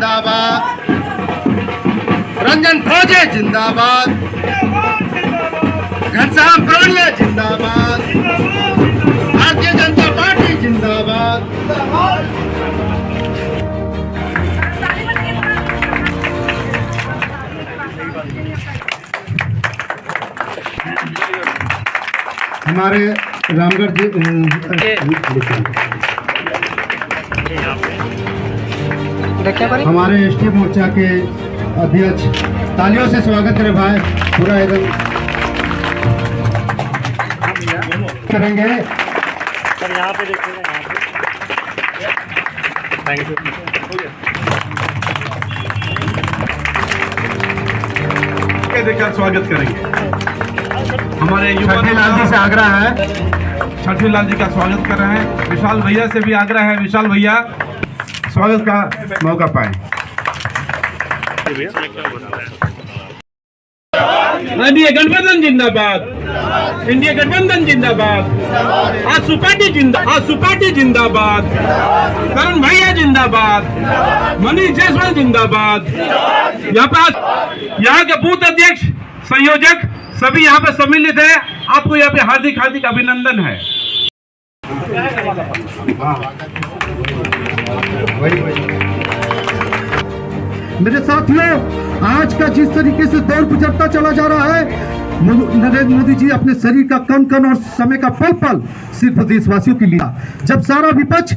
जिंदाबाद, रंजन फौजे जिंदाबाद, घनश्याम प्राणिया जिंदाबाद, भारतीय जनता पार्टी जिंदाबाद। हमारे रामगढ़ हमारे एसटी मोर्चा के अध्यक्ष, तालियों से स्वागत करें भाई, पूरा एकदम करेंगे। सर यहाँ पे देखिए, थैंक यू। देकर स्वागत करेंगे। हमारे युवा लाल जी से आग्रह है, छठी लाल जी का स्वागत कर रहे हैं। विशाल भैया से भी आग्रह है, विशाल भैया स्वागत का मौका पाए। इंडिया गठबंधन जिंदाबाद, इंडिया गठबंधन जिंदाबाद, आसू पार्टी जिंदाबाद, करण भैया जिंदाबाद, मनीष जायसवाल जिंदाबाद। यहाँ के बूथ अध्यक्ष, संयोजक सभी यहाँ पे सम्मिलित है। आपको यहाँ पे हार्दिक हार्दिक अभिनंदन है। मेरे साथियों, आज का जिस तरीके से दौर गुजरता चला जा रहा है, नरेंद्र मोदी जी अपने शरीर का कण कण और समय का पल पल सिर्फ देशवासियों के लिए। जब सारा विपक्ष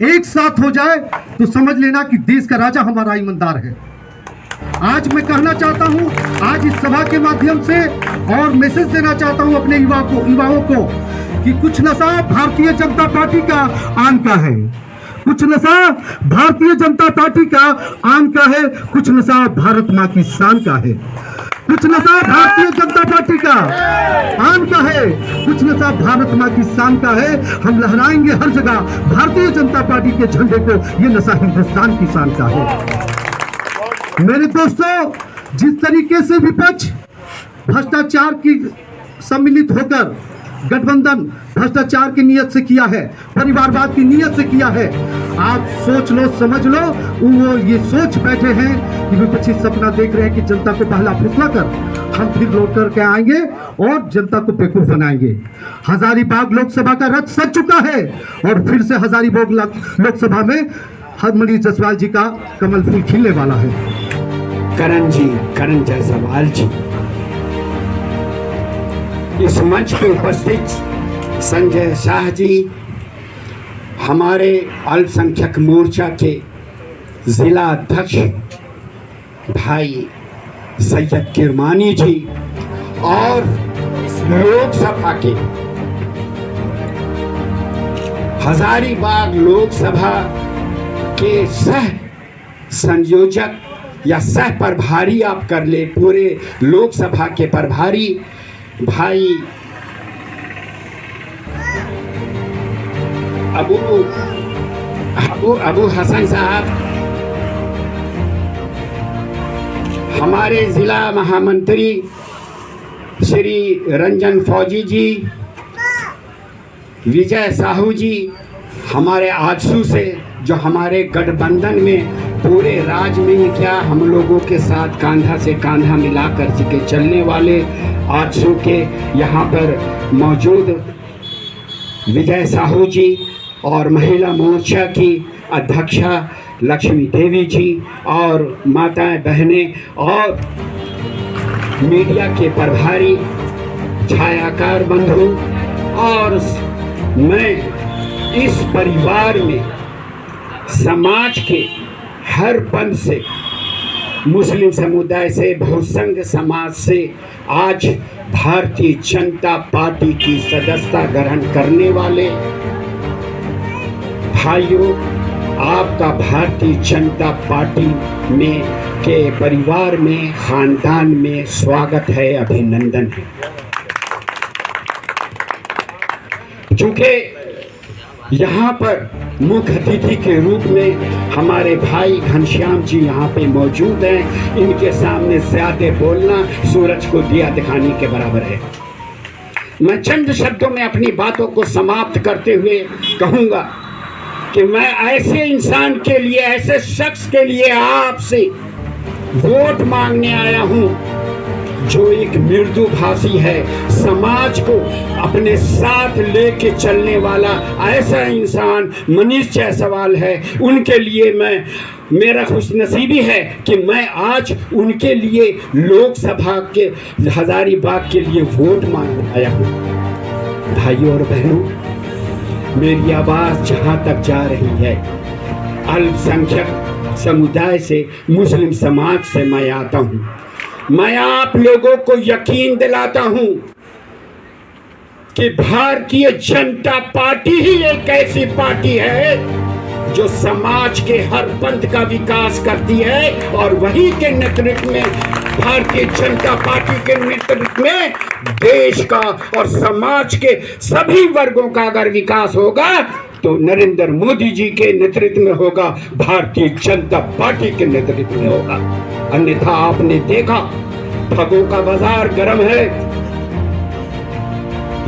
एक साथ हो जाए तो समझ लेना कि देश का राजा हमारा ईमानदार है। आज मैं कहना चाहता हूं, आज इस सभा के माध्यम से और मैसेज देना चाहता हूं अपने युवाओं को कि कुछ नशा भारतीय जनता पार्टी का आन का है, कुछ नशा भारतीय जनता पार्टी का आन का है, कुछ नशा भारत माँ की शान का है, कुछ नशा भारतीय जनता पार्टी का आन का है, कुछ नशा भारत माँ की शान का है। हम लहराएंगे हर जगह भारतीय जनता पार्टी के झंडे को, ये नशा हिंदुस्तान की शान का है। मेरे दोस्तों, जिस तरीके से विपक्ष भ्रष्टाचार की सम्मिलित होकर गठबंधन भ्रष्टाचार की नीयत से किया है, परिवारवाद की नीयत से किया है, आप सोच लो, समझ लो, वो ये सोच बैठे हैं कि विपक्षी सपना देख रहे हैं कि जनता को पहला फुसला कर हम फिर लौट करके आएंगे और जनता को बेवकूफ बनाएंगे। हजारीबाग लोकसभा का रथ सज चुका है और फिर से हजारीबाग लोकसभा में मनीष जायसवाल जी का कमल फूल खिलने वाला है। करण जायसवाल जी, इस मंच पे उपस्थित संजय शाह जी, हमारे अल्पसंख्यक मोर्चा के जिला अध्यक्ष भाई सैयद किरमानी जी और लोकसभा के हजारीबाग लोकसभा के सह संयोजक या सह प्रभारी आप कर ले, पूरे लोकसभा के प्रभारी भाई अबू हसन साहब, हमारे जिला महामंत्री श्री रंजन फौजी जी, विजय साहू जी, हमारे आजसू से जो हमारे गठबंधन में पूरे राज्य में ही क्या हम लोगों के साथ कांधा से कांधा मिला कर के चलने वाले आजसू के यहाँ पर मौजूद विजय साहू जी और महिला मोर्चा की अध्यक्षा लक्ष्मी देवी जी और माताएं बहनें और मीडिया के प्रभारी छायाकार बंधु, और मैं इस परिवार में समाज के हर पंथ से, मुस्लिम समुदाय से, बहुसंख्य समाज से आज भारतीय जनता पार्टी की सदस्यता ग्रहण करने वाले भाइयों, आपका भारतीय जनता पार्टी में के परिवार में, खानदान में स्वागत है, अभिनंदन है। चूंकि यहाँ पर मुख्य अतिथि के रूप में हमारे भाई घनश्याम जी यहाँ पे मौजूद हैं, इनके सामने ज्यादा बोलना सूरज को दिया दिखाने के बराबर है। मैं चंद शब्दों में अपनी बातों को समाप्त करते हुए कहूँगा कि मैं ऐसे इंसान के लिए, ऐसे शख्स के लिए आपसे वोट मांगने आया हूं जो एक मृदु भाषी है, समाज को अपने साथ लेके चलने वाला ऐसा इंसान मनीष जायसवाल है। उनके लिए मेरा खुशनसीबी है कि मैं आज उनके लिए लोकसभा के हजारीबाग के लिए वोट मांगने आया हूँ। भाइयों और बहनों, मेरी आवाज़ जहाँ तक जा रही है, अल्पसंख्यक समुदाय से, मुस्लिम समाज से मैं आता हूँ। मैं आप लोगों को यकीन दिलाता हूं कि भारतीय जनता पार्टी ही एक ऐसी पार्टी है जो समाज के हर पंथ का विकास करती है, और वही के नेतृत्व में, भारतीय जनता पार्टी के नेतृत्व में देश का और समाज के सभी वर्गों का अगर विकास होगा तो नरेंद्र मोदी जी के नेतृत्व में होगा, भारतीय जनता पार्टी के नेतृत्व में होगा। अन्यथा आपने देखा ठगों का बाजार गर्म है,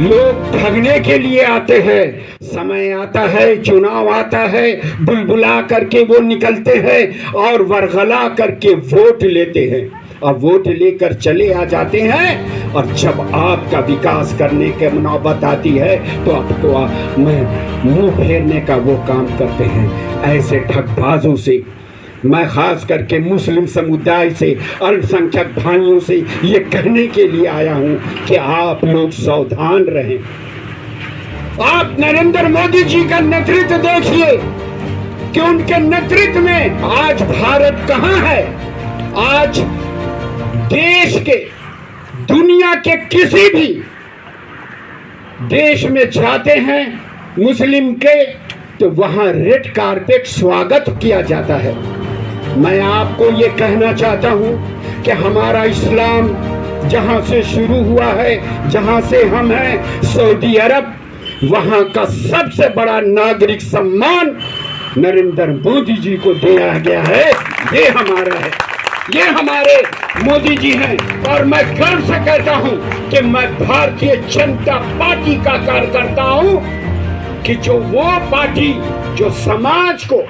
लोग ठगने के लिए आते हैं। समय आता है, चुनाव आता है, बुलबुला करके वो निकलते हैं और वरगला करके वोट लेते हैं, और वोट लेकर चले आ जाते हैं। और जब आपका विकास करने की नौबत आती है तो आपको मुंह फेरने का वो काम करते हैं। ऐसे ठगबाजों से मैं खास करके मुस्लिम समुदाय से, अल्पसंख्यक भाइयों से ये कहने के लिए आया हूं कि आप लोग सावधान रहें। आप नरेंद्र मोदी जी का नेतृत्व देखिए कि उनके नेतृत्व में आज भारत कहां है। आज देश के, दुनिया के किसी भी देश में जाते हैं मुस्लिम के, तो वहां रेड कारपेट स्वागत किया जाता है। मैं आपको ये कहना चाहता हूं कि हमारा इस्लाम जहां से शुरू हुआ है, जहां से हम हैं, सऊदी अरब, वहां का सबसे बड़ा नागरिक सम्मान नरेंद्र मोदी जी को दिया गया है। ये हमारा है, ये हमारे मोदी जी हैं। और मैं गर्व से कहता हूं कि मैं भारतीय जनता पार्टी का कार्यकर्ता हूं, कि जो वो पार्टी जो समाज को,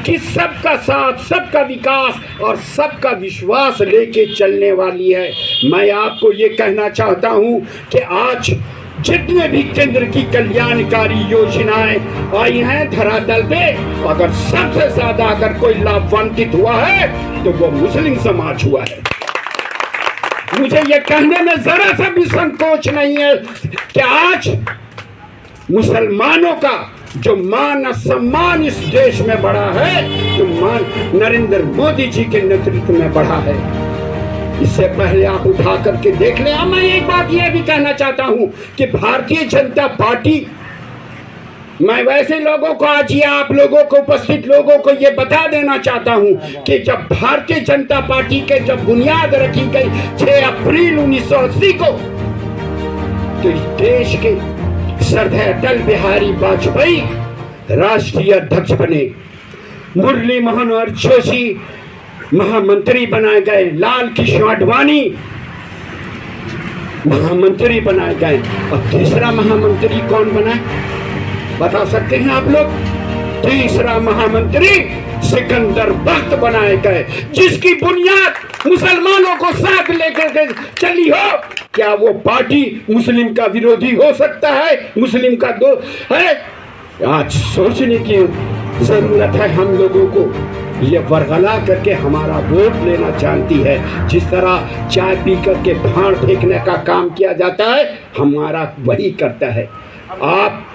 कि सबका साथ, सबका विकास और सबका विश्वास लेके चलने वाली है। मैं आपको ये कहना चाहता हूं कि आज जितने भी केंद्र की कल्याणकारी योजनाएं आई हैं धरातल पे, अगर सबसे ज्यादा अगर कोई लाभान्वित हुआ है तो वो मुस्लिम समाज हुआ है। मुझे ये कहने में जरा सा भी संकोच नहीं है कि आज मुसलमानों का जो मान सम्मान इस देश में बढ़ा है, तो मान नरेंद्र मोदी जी के नेतृत्व में बढ़ा है। इससे पहले आप उठा करके देख लें। मैं एक बात यह भी कहना चाहता हूं कि भारतीय जनता पार्टी, मैं वैसे लोगों को, आज ये आप लोगों को, उपस्थित लोगों को ये बता देना चाहता हूं कि जब भारतीय जनता पार्टी के जब बुनियाद रखी गई 6 अप्रैल 1980 को, तो इस देश के सरदार अटल बिहारी वाजपेयी राष्ट्रीय अध्यक्ष बने, मुरली मनोहर जोशी महामंत्री बनाए गए, लाल कृष्ण आडवाणी महामंत्री बनाए गए, और तीसरा महामंत्री कौन बना, बता सकते हैं आप लोग? तीसरा महामंत्री सिकंदर बख्त बनाए गए, जिसकी बुनियाद मुसलमानों को साथ लेकर के चली हो। क्या वो पार्टी मुस्लिम का विरोधी हो सकता है? मुस्लिम का दोस्त है? आज सोचने की जरूरत है हम लोगों को। ये वरगला करके हमारा वोट लेना जानती है। जिस तरह चाय पी करके भाड़ फेंकने का काम किया जाता है, हमारा वही करता है। आप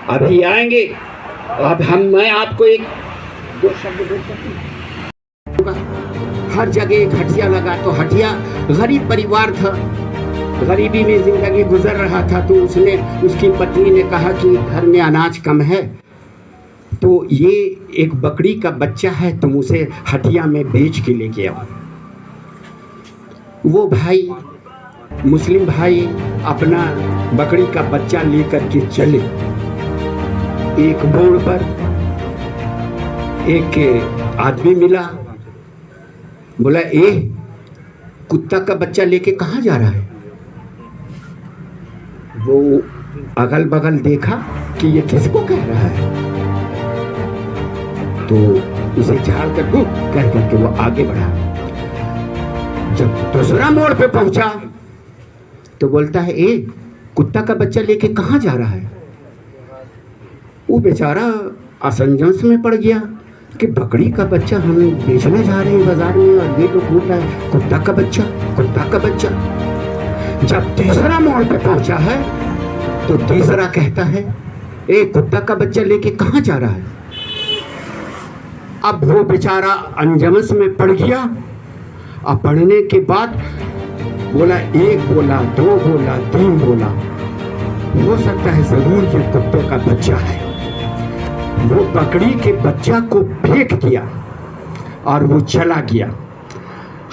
अभी आएंगे, अब मैं आपको एक दो शब्द बोल सकती हूँ। हर जगह एक हटिया लगा, तो हटिया गरीब परिवार था, गरीबी में जिंदगी गुजर रहा था, तो उसकी पत्नी ने कहा कि घर में अनाज कम है, तो ये एक बकरी का बच्चा है, तुम उसे हटिया में बेच के लेके आओ। वो भाई, मुस्लिम भाई, अपना बकरी का बच्चा लेकर के चले। एक मोड़ पर एक आदमी मिला, बोला, कुत्ता का बच्चा लेके कहाँ जा रहा है? वो अगल बगल देखा कि ये किसको कह रहा है। तो उसे झाड़ कर कह करके वो आगे बढ़ा। जब दूसरा मोड़ पे पहुंचा तो बोलता है, ए कुत्ता का बच्चा लेके कहाँ जा रहा है? वो बेचारा असंजस में पड़ गया कि बकरी का बच्चा हम बेचने जा रहे हैं बाजार में और ये लोग बोल रहा है कुत्ता का बच्चा, कुत्ता का बच्चा। जब तीसरा मोड़ पे पहुंचा है तो तीसरा कहता है, ए कुत्ता का बच्चा लेके कहाँ जा रहा है? अब वो बेचारा अंजमस में पड़ गया। अब पढ़ने के बाद बोला, एक बोला, दो बोला, तीन बोला, हो सकता है जरूर ये कुत्ते का बच्चा है। वो बकरी के बच्चा को फेंक दिया और वो चला गया।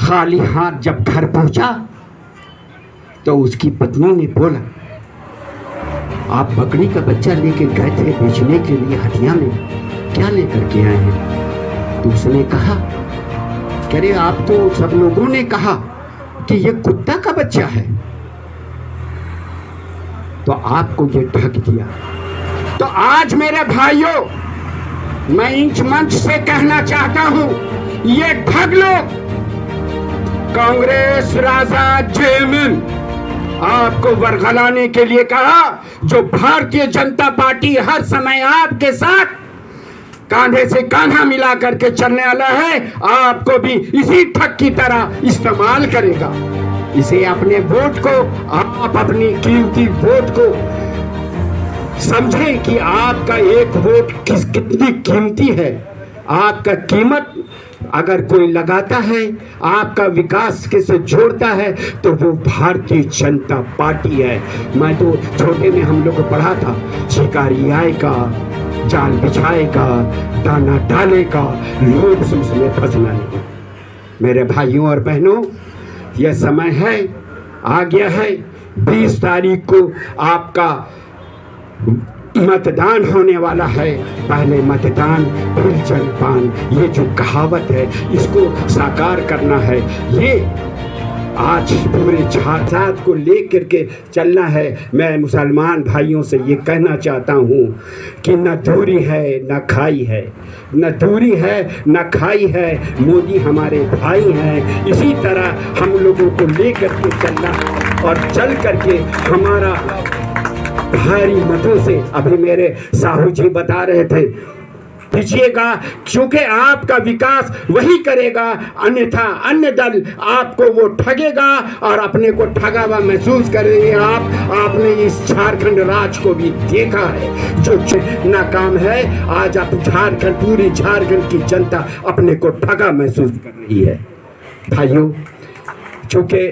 खाली हाथ जब घर पहुंचा तो उसकी पत्नी ने बोला, आप बकरी का बच्चा लेके गए थे बेचने के लिए हटिया में, क्या लेकर के आए हैं? तो उसने कहा, कह रहे आप तो सब लोगों ने कहा कि ये कुत्ता का बच्चा है, तो आपको ये ठग दिया। तो आज मेरे भाइयों, मैं इंच मंच से कहना चाहता हूं, ये ठग लोग, कांग्रेस राजा जेमिन आपको वरगलाने के लिए कहा, जो भारतीय जनता पार्टी हर समय आपके साथ कांधे से कांधा मिला करके चलने वाला है, आपको भी इसी ठग की तरह इस्तेमाल करेगा। इसे अपने वोट को, आप अपनी कीमती वोट को समझें कि आपका एक वोट कितनी कीमती है। आपका कीमत अगर कोई लगाता है, आपका विकास किसे जोड़ता है, तो वो भारतीय जनता पार्टी है। मैं तो छोटे में हम लोग को पढ़ा था, शिकारी आएगा, जाल बिछाएगा, दाना डालेगा, लोग उसमें फंसना नहीं। मेरे भाइयों और बहनों, यह समय है, आ गया है। 20 तारीख को आपका मतदान होने वाला है। पहले मतदान फिर जलपान, ये जो कहावत है इसको साकार करना है। ये आज पूरे झारखंड को लेकर के चलना है। मैं मुसलमान भाइयों से ये कहना चाहता हूँ कि न दूरी है न खाई है, न दूरी है न खाई है। मोदी हमारे भाई हैं, इसी तरह हम लोगों को लेकर के चलना और चल करके हमारा भारी मतों से, अभी मेरे साहू जी बता रहे थे, दीजिएगा, क्योंकि आपका विकास वही करेगा, अन्यथा अन्य दल आपको वो ठगेगा और अपने को ठगा हुआ महसूस करेंगे। आपने इस झारखंड राज को भी देखा है, जो नाकाम है। आज आप झारखंड, पूरी झारखंड की जनता अपने को ठगा महसूस कर रही है। भाइयों, चूंकि